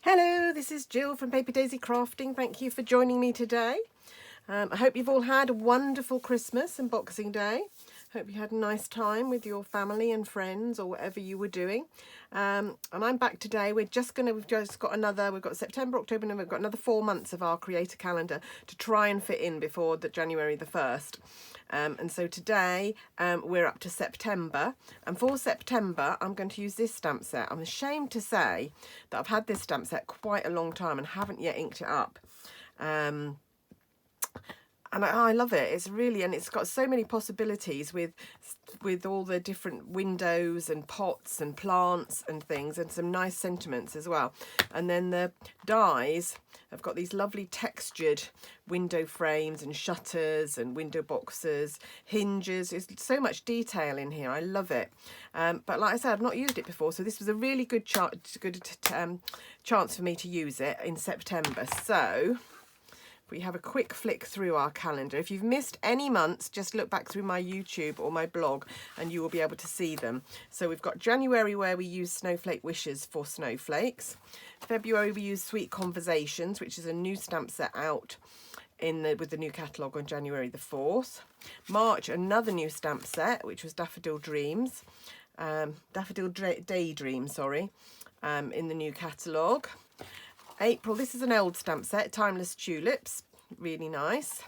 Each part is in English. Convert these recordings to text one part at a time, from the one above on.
Hello, this is Jill from Paper Daisy Crafting. Thank you for joining me today. I hope you've all had a wonderful Christmas and Boxing Day. Hope you had a nice time with your family and friends or whatever you were doing. And I'm back today. We've just got we've got September, October, November, we've got another 4 months of our creator calendar to try and fit in before the January the 1st. And so today we're up to September, and for September I'm going to use this stamp set. I'm ashamed to say that I've had this stamp set quite a long time and haven't yet inked it up. And I love it. It's really, and it's got so many possibilities with all the different windows and pots and plants and things, and some nice sentiments as well. And then the dies have got these lovely textured window frames and shutters and window boxes, hinges. There's so much detail in here. I love it. But like I said, I've not used it before, so this was a really good chance for me to use it in September. So we have a quick flick through our calendar. If you've missed any months, just look back through my YouTube or my blog and you will be able to see them. So we've got January, where we use Snowflake Wishes for snowflakes. February we use Sweet Conversations, which is a new stamp set out with the new catalogue on January the 4th. March, another new stamp set, which was Daffodil Daydream, in the new catalogue. April, this is an old stamp set, Timeless Tulips, really nice.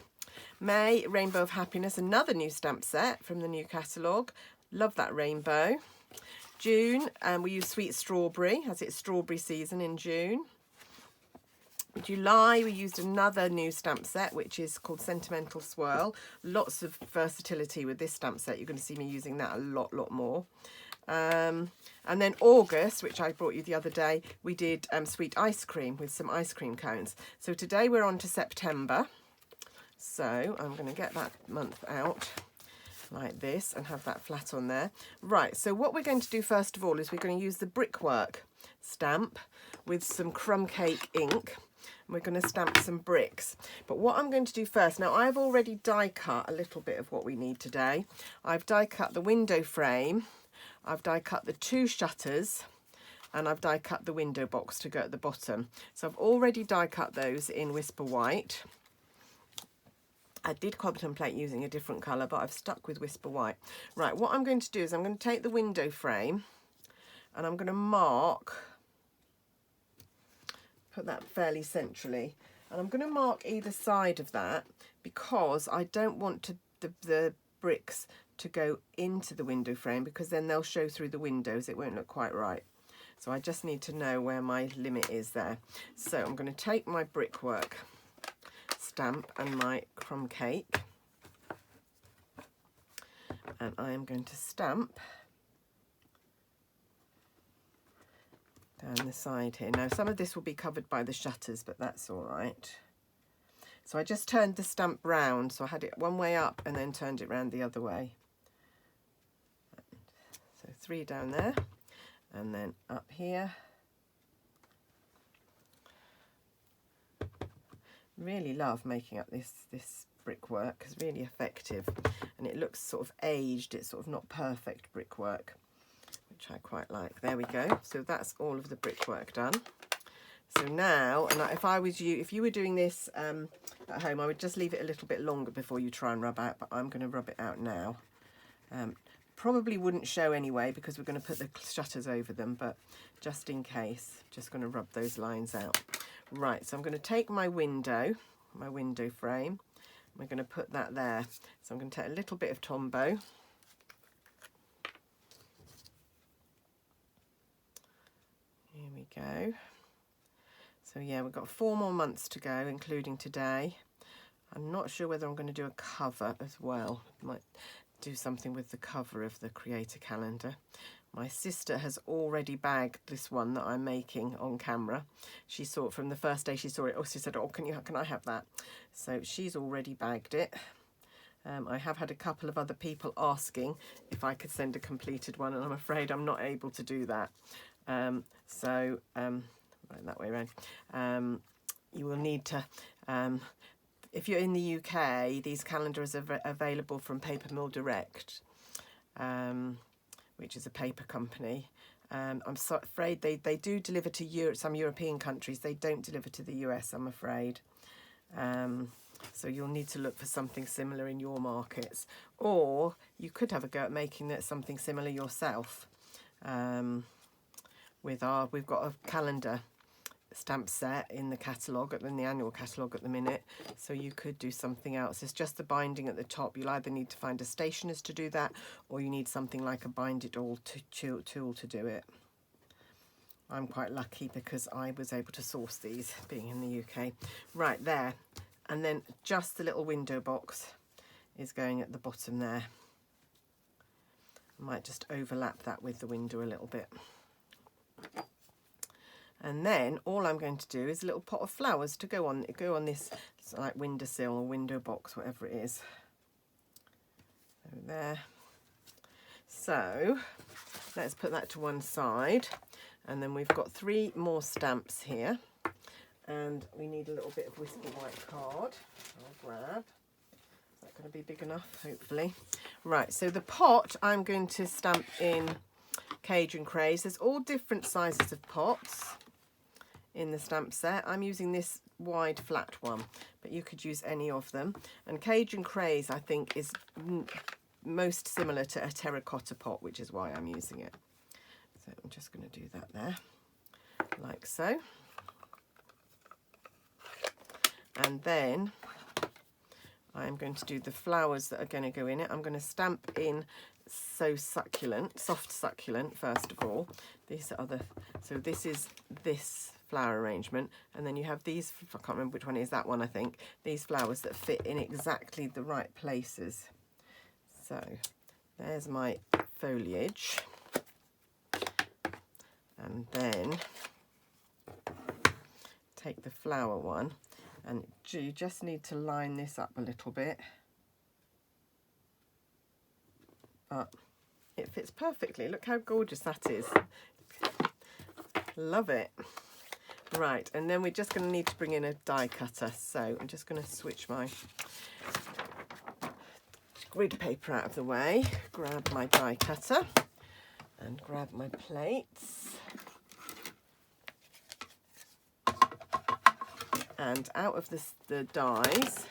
May, Rainbow of Happiness, another new stamp set from the new catalogue. Love that rainbow. June, we use Sweet Strawberry, as it's strawberry season in June. July, we used another new stamp set, which is called Sentimental Swirl. Lots of versatility with this stamp set. You're going to see me using that a lot more. And then August, which I brought you the other day, we did Sweet Ice Cream with some ice cream cones. So today we're on to September. So I'm going to get that month out like this and have that flat on there. Right, so what we're going to do first of all is we're going to use the Brickwork stamp with some crumb cake ink. We're going to stamp some bricks. But what I'm going to do first, now I've already die cut a little bit of what we need today. I've die cut the window frame, I've die cut the 2 shutters, and I've die cut the window box to go at the bottom. So I've already die cut those in Whisper White. I did contemplate using a different colour, but I've stuck with Whisper White. Right, what I'm going to do is I'm going to take the window frame and I'm going to put that fairly centrally, and I'm going to mark either side of that because I don't want the bricks to go into the window frame, because then they'll show through the windows. It won't look quite right. So I just need to know where my limit is there. So I'm going to take my Brickwork stamp and my crumb cake, and I am going to stamp down the side here. Now some of this will be covered by the shutters, but that's all right. So I just turned the stamp round, so I had it one way up and then turned it round the other way. So 3 down there, and then up here. Really love making up this brickwork, because it's really effective, and it looks sort of aged. It's sort of not perfect brickwork, which I quite like. There we go. So that's all of the brickwork done. So now, and if I was you, if you were doing this at home, I would just leave it a little bit longer before you try and rub out, but I'm going to rub it out now. Probably wouldn't show anyway because we're going to put the shutters over them, but just in case, just going to rub those lines out. Right, so I'm going to take my window frame, we're going to put that there. So I'm going to take a little bit of Tombow. Here we go. So yeah, we've got 4 more months to go, including today. I'm not sure whether I'm going to do a cover as well. Might do something with the cover of the creator calendar. My sister has already bagged this one that I'm making on camera. She saw it from the first day she saw it. Oh, she said, "Oh, can I have that?" So she's already bagged it. I have had a couple of other people asking if I could send a completed one, and I'm afraid I'm not able to do that. Right, that way around. You will need to, if you're in the UK, these calendars are available from Paper Mill Direct, which is a paper company. I'm so afraid they do deliver to Europe, some European countries. They don't deliver to the US, I'm afraid. So you'll need to look for something similar in your markets. Or you could have a go at making that something similar yourself. We've got a calendar stamp set in the catalogue, in the annual catalogue at the minute, so you could do something else. It's just the binding at the top. You'll either need to find a stationer's to do that, or you need something like a bind it all tool to do it. I'm quite lucky because I was able to source these, being in the UK. Right there, and then just the little window box is going at the bottom there. I might just overlap that with the window a little bit. And then all I'm going to do is a little pot of flowers to go on this like windowsill or window box, whatever it is. Over there. So let's put that to one side. And then we've got 3 more stamps here. And we need a little bit of wispy white card. I'll grab. Is that going to be big enough? Hopefully. Right, so the pot I'm going to stamp in Cajun Craze. There's all different sizes of pots in the stamp set. I'm using this wide flat one, but you could use any of them. And Cajun Craze, I think, is most similar to a terracotta pot, which is why I'm using it. So I'm just going to do that there, like so. And then I'm going to do the flowers that are going to go in it. I'm going to stamp in soft succulent first of all. These are so this is this flower arrangement, and then you have these, I can't remember which one is that one, I think, these flowers that fit in exactly the right places. So there's my foliage, and then take the flower one, and you just need to line this up a little bit, but it fits perfectly. Look how gorgeous that is. Love it. Right, and then we're just going to need to bring in a die cutter. So I'm just going to switch my grid paper out of the way, grab my die cutter and grab my plates. And out of the dies,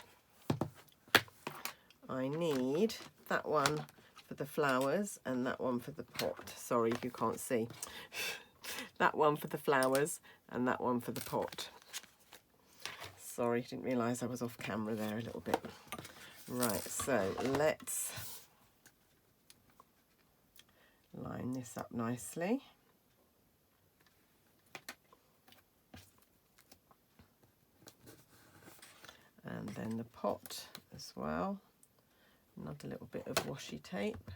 I need that one for the flowers and that one for the pot. Sorry if you can't see. That one for the flowers and that one for the pot. Sorry, didn't realise I was off camera there a little bit. Right, so let's line this up nicely. And then the pot as well. Another little bit of washi tape.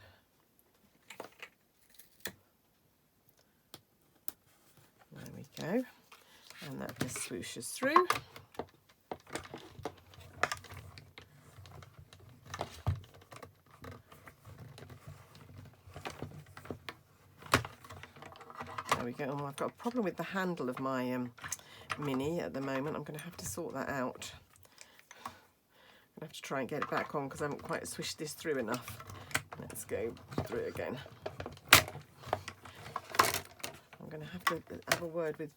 There we go. And that just swooshes through. There we go. Oh, I've got a problem with the handle of my mini at the moment. I'm going to have to sort that out. I'm going to have to try and get it back on because I haven't quite swished this through enough. Let's go through it again. I'm going to have a word with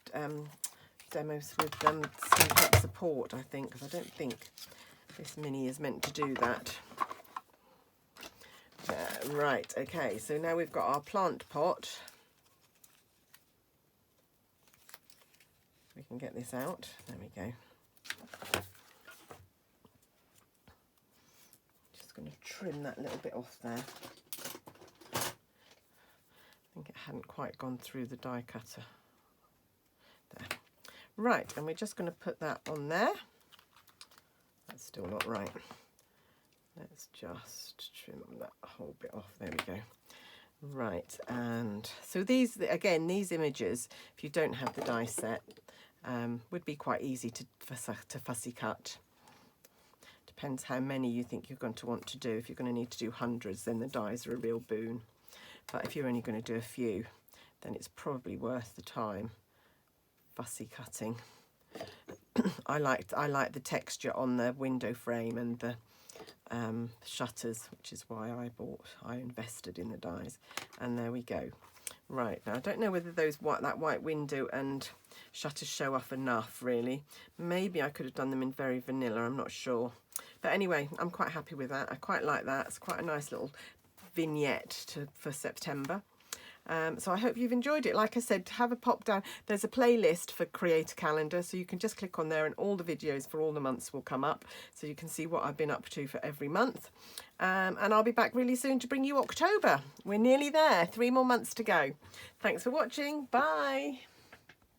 Stampin' Up support, I think, because I don't think this mini is meant to do that. Right, okay, so now we've got our plant pot. We can get this out. There we go. Just going to trim that little bit off there. I think it hadn't quite gone through the die cutter. There. Right, and we're just going to put that on there. That's still not right. Let's just trim that whole bit off. There we go. Right, and so these, again, these images, if you don't have the die set, would be quite easy to fussy cut. Depends how many you think you're going to want to do. If you're going to need to do hundreds, then the dies are a real boon. But if you're only going to do a few, then it's probably worth the time fussy cutting. I like the texture on the window frame and the shutters, which is why I invested in the dies. And there we go. Right, now I don't know whether that white window and shutters show off enough, really. Maybe I could have done them in very vanilla, I'm not sure. But anyway, I'm quite happy with that. I quite like that. It's quite a nice little vignette for September. So I hope you've enjoyed it. Like I said, have a pop down. There's a playlist for Create a Calendar, so you can just click on there and all the videos for all the months will come up, so you can see what I've been up to for every month. And I'll be back really soon to bring you October. We're nearly there, 3 more months to go. Thanks for watching. Bye.